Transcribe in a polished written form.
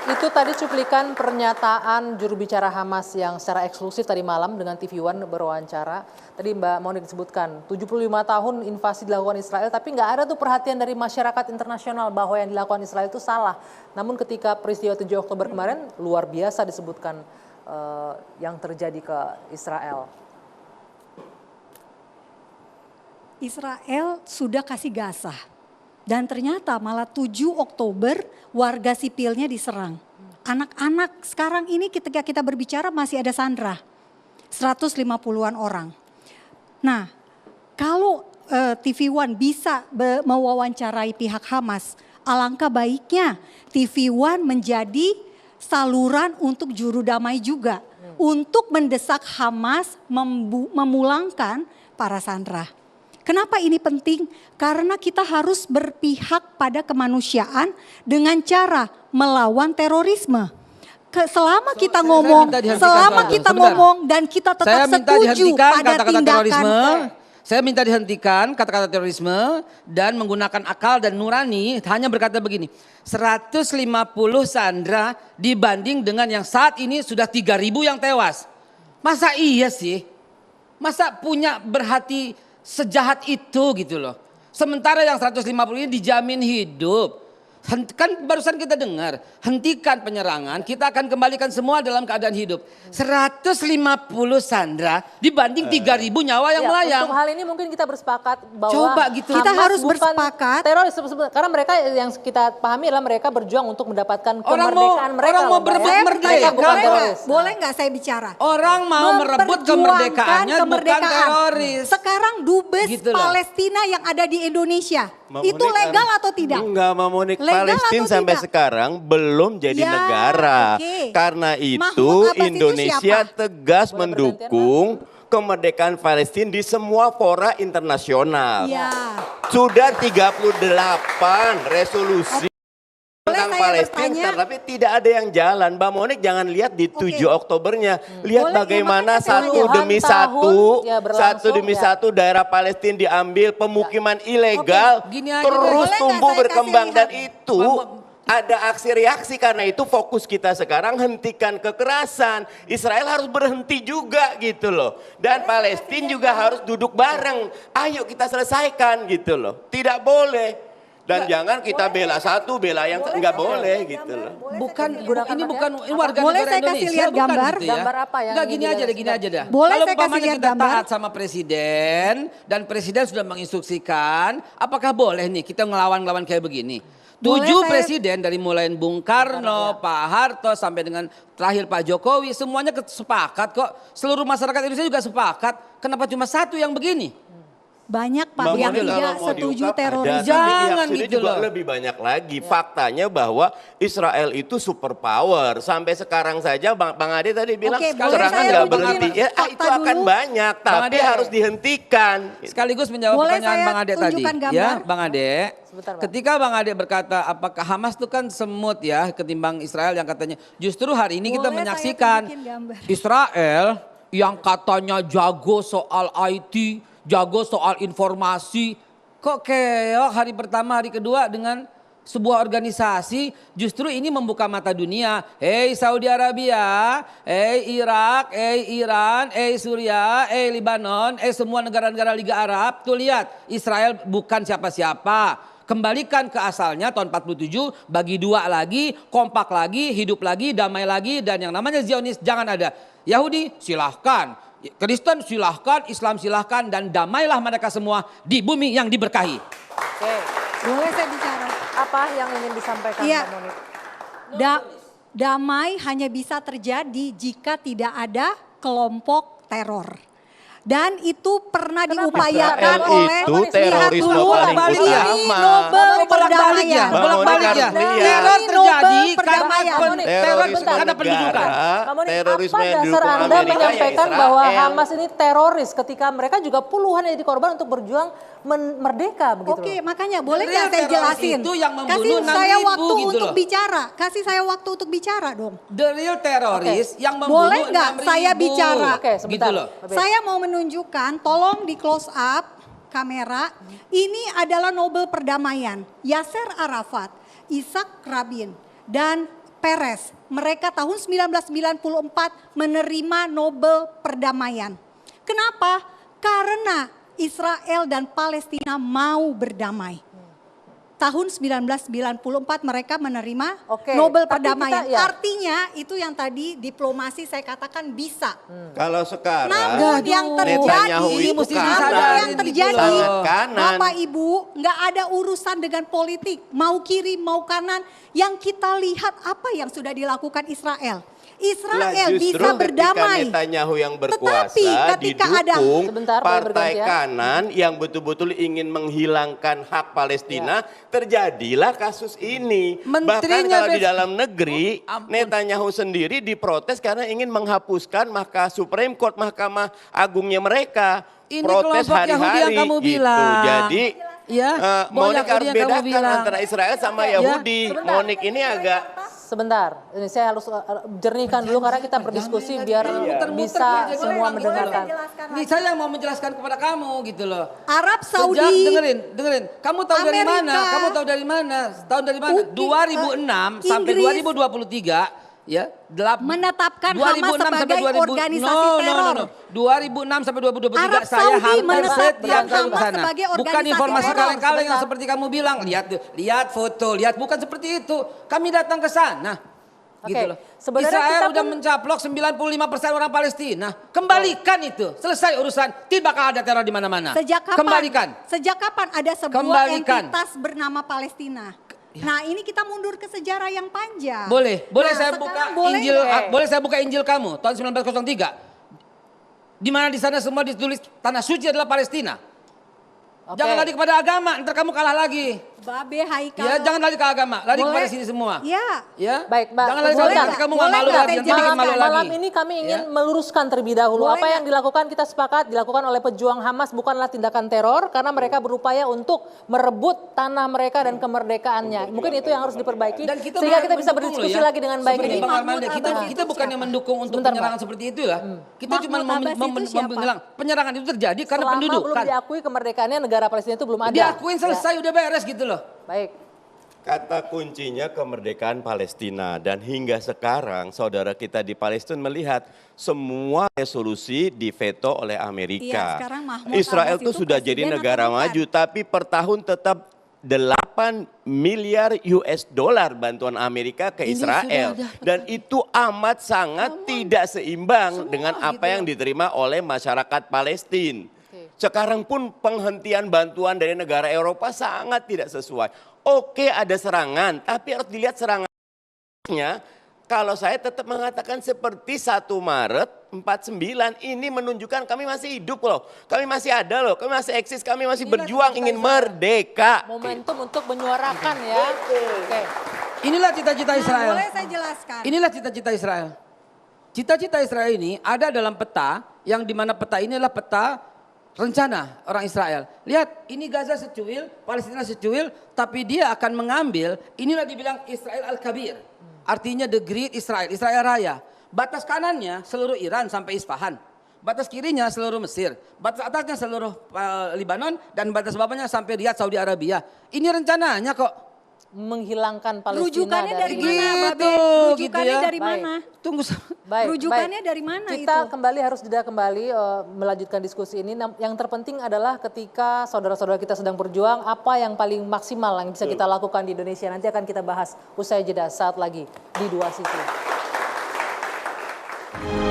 Itu tadi cuplikan pernyataan juru bicara Hamas yang secara eksklusif tadi malam dengan TV One berwawancara. Tadi Mbak Monik disebutkan 75 tahun invasi dilakukan Israel, tapi nggak ada tuh perhatian dari masyarakat internasional bahwa yang dilakukan Israel itu salah. Namun ketika peristiwa 7 Oktober kemarin luar biasa disebutkan yang terjadi ke Israel. Israel sudah kasih Gaza. Dan ternyata malah 7 Oktober warga sipilnya diserang. Anak-anak sekarang ini ketika kita berbicara masih ada sandra. 150-an orang. Nah, kalau TV One bisa mewawancarai pihak Hamas, alangkah baiknya TV One menjadi saluran untuk juru damai juga. Untuk mendesak Hamas memulangkan para sandra. Kenapa ini penting? Karena kita harus berpihak pada kemanusiaan dengan cara melawan terorisme. Selama kita ngomong dan kita tetap setuju pada tindakan. Saya minta dihentikan kata-kata terorisme dan menggunakan akal dan nurani, hanya berkata begini, 150 sandera dibanding dengan yang saat ini sudah 3.000 yang tewas. Masa iya sih? Masa punya berhati sejahat itu gitu loh. Sementara yang 150 ini dijamin hidup. Kan barusan kita dengar, hentikan penyerangan, kita akan kembalikan semua dalam keadaan hidup. 150 sandera dibanding 3.000 nyawa yang melayang. Untuk hal ini mungkin kita bersepakat bahwa coba gitu. Kita harus bersepakat. Teroris, karena mereka yang kita pahami adalah mereka berjuang untuk mendapatkan kemerdekaan mereka. Orang mau berebut merdeka. Boleh nggak saya bicara? Orang mau merebut kemerdekaannya bukan teroris. Sekarang dubes gitu Palestina yang ada di Indonesia. Itu legal atau tidak? Enggak, Mbak Monik. Palestina sampai sekarang belum jadi negara. Karena itu Indonesia tegas mendukung kemerdekaan Palestina di semua fora internasional. Sudah 38 resolusi tentang Palestina, tapi tidak ada yang jalan. Mbak Monik jangan lihat di 7 Oktobernya. Lihat bagaimana satu demi satu daerah Palestina diambil, pemukiman ilegal terus tumbuh berkembang. Dan itu ada aksi reaksi, karena itu fokus kita sekarang hentikan kekerasan. Israel harus berhenti juga gitu loh. Dan Palestina juga harus duduk bareng. Ayo kita selesaikan gitu loh. Tidak boleh. Dan jangan kita bela satu, bela yang enggak boleh gitu loh. Ini bukan warga boleh negara saya Indonesia. kasih lihat gambar? Gitu ya. Gambar apa yang enggak, gini aja dah. Boleh kalau saya kasih lihat kita gambar? taat sama presiden dan presiden sudah menginstruksikan, apakah boleh nih kita ngelawan kayak begini? 7 presiden dari mulai Bung Karno, Pak Harto sampai dengan terakhir Pak Jokowi, semuanya sepakat kok. Seluruh masyarakat Indonesia juga sepakat. Kenapa cuma satu yang begini? Banyak Pak yang tidak setuju teroris. Jangan gitu loh. Lebih banyak lagi. Faktanya bahwa Israel itu superpower. Sampai sekarang saja Bang Ade tadi bilang serangan nggak berhenti. Ya, itu akan banyak, tapi harus dihentikan. Sekaligus menjawab pertanyaan Bang Ade tadi. Ya, Bang Ade. Ketika Bang Ade berkata apakah Hamas itu kan semut ya ketimbang Israel, yang katanya justru hari ini kita menyaksikan Israel yang katanya jago soal IT, jago soal informasi, kok keok hari pertama hari kedua dengan sebuah organisasi. Justru ini membuka mata dunia. Hei Saudi Arabia, hei Irak, hei Iran, hei Suriah, hei Lebanon, semua negara-negara Liga Arab. Tuh lihat, Israel bukan siapa-siapa. Kembalikan ke asalnya tahun 47, bagi dua lagi, kompak lagi, hidup lagi, damai lagi, dan yang namanya Zionis jangan ada. Yahudi silahkan, Kristen silahkan, Islam silahkan, dan damailah mereka semua di bumi yang diberkahi. Oke. Boleh saya bicara? Apa yang ingin disampaikan Mbak Monik? Damai hanya bisa terjadi jika tidak ada kelompok teror. Dan itu pernah diupayakan oleh itu terorisme paling utama. Nobel perdamaian. Bolak-balik ya. Teror terjadi karena pendudukan. Terorisme apa dasar Anda menyampaikan bahwa Hamas ini teroris ketika mereka juga puluhan yang jadi korban untuk berjuang merdeka begitu? Oke, makanya boleh nggak saya jelasin? Itu yang kasih saya waktu gitu untuk bicara. Kasih saya waktu untuk bicara dong. The real teroris yang membunuh 6.000. Boleh nggak saya bicara? Oke, sebentar. Gitu loh. Saya mau menunjukkan, tolong di close up kamera. Ini adalah Nobel perdamaian. Yasser Arafat, Ishak Rabin, dan Peres. Mereka tahun 1994 menerima Nobel Perdamaian. Kenapa? Karena Israel dan Palestina mau berdamai. Tahun 1994 mereka menerima Nobel Perdamaian. Artinya itu yang tadi diplomasi saya katakan bisa. Kalau sekarang namun yang terjadi Bapak Ibu nggak ada urusan dengan politik. Mau kiri mau kanan. Yang kita lihat apa yang sudah dilakukan Israel. Israel bisa berdamai. Netanyahu yang berkuasa ketika didukung partai kanan yang betul-betul ingin menghilangkan hak Palestina, terjadilah kasus ini. Bahkan kalau di dalam negeri, Netanyahu sendiri diprotes karena ingin menghapuskan Supreme Court, Mahkamah Agungnya mereka. Ini protes hari-hari yang kamu gitu. bilang. Jadi Monik harus bedakan antara Israel sama Yahudi. Monik ini agak... Sebentar, ini saya harus jernihkan dulu karena kita berdiskusi biar bisa semua mendengarkan. Ini saya mau menjelaskan kepada kamu gitu loh. Arab Saudi. Dengerin. Kamu tahu dari mana? Kamu tahu dari mana? Tahun dari mana? 2006 sampai 2023. Ya, menetapkan Hamas sebagai organisasi teror. 2006 sampai 2023 Arab saya Saudi hampir setiap kali ke sana. Bukan informasi kaleng-kaleng yang seperti kamu bilang. Lihat foto, bukan seperti itu. Kami datang ke sana. Gitu loh. Israel udah mencaplok 95% orang Palestina. Kembalikan itu. Selesai urusan. Tidak bakal ada teror di mana-mana. Kembalikan. Sejak kapan ada sebuah entitas bernama Palestina? Nah, ini kita mundur ke sejarah yang panjang. Boleh saya buka Injil, boleh saya buka Injil kamu tahun 1903. Di mana di sana semua ditulis tanah suci adalah Palestina. Jangan lari kepada agama, ntar kamu kalah lagi. Babe Haikal. Ya, jangan lari ke agama, lari kepada sini semua. Ya. Baik, Mbak. Jangan lari ke agama, kamu nggak malu lagi. Malam ini kami ingin meluruskan terlebih dahulu. Apa yang dilakukan kita sepakat dilakukan oleh pejuang Hamas bukanlah tindakan teror karena mereka berupaya untuk merebut tanah mereka dan kemerdekaannya. Mungkin itu yang harus diperbaiki sehingga kita bisa berdiskusi lagi dengan baik ini. Kita bukan yang mendukung untuk penyerangan seperti itu ya. Kita cuma menghilang. Penyerangan itu terjadi karena penduduk. Belum diakui kemerdekaannya negara Palestina itu belum ada. Diakuin selesai udah beres gitu loh. Baik. Kata kuncinya kemerdekaan Palestina dan hingga sekarang saudara kita di Palestina melihat semua resolusi diveto oleh Amerika. Israel itu sudah jadi negara maju tapi per tahun tetap 8 miliar US dollar bantuan Amerika ke Israel. Dan itu amat sangat tidak seimbang dengan apa yang diterima oleh masyarakat Palestina. Sekarang pun penghentian bantuan dari negara Eropa sangat tidak sesuai. Oke ada serangan, tapi harus dilihat serangannya. Kalau saya tetap mengatakan seperti 1 Maret 49 ini menunjukkan kami masih hidup loh. Kami masih ada loh, kami masih eksis, kami masih berjuang ingin merdeka. Momentum untuk menyuarakan ya. Oke. Inilah cita-cita Israel. Boleh saya jelaskan? Inilah cita-cita Israel. Cita-cita Israel ini ada dalam peta yang dimana peta ini adalah peta rencana orang Israel. Lihat, ini Gaza secuil, Palestina secuil, tapi dia akan mengambil, inilah dibilang Israel Al-Kabir. Artinya the Great Israel, Israel Raya. Batas kanannya seluruh Iran sampai Isfahan. Batas kirinya seluruh Mesir. Batas atasnya seluruh Lebanon dan batas bawahnya sampai Riyadh, Saudi Arabia. Ini rencananya kok. Menghilangkan Palestina rujukannya dari mana, Babe? Rujukannya dari mana? Tunggu. Rujukannya dari mana itu? Kita harus jeda kembali melanjutkan diskusi ini. Yang terpenting adalah ketika saudara-saudara kita sedang berjuang, apa yang paling maksimal yang bisa kita lakukan di Indonesia. Nanti akan kita bahas usai jeda saat lagi di Dua Sisi.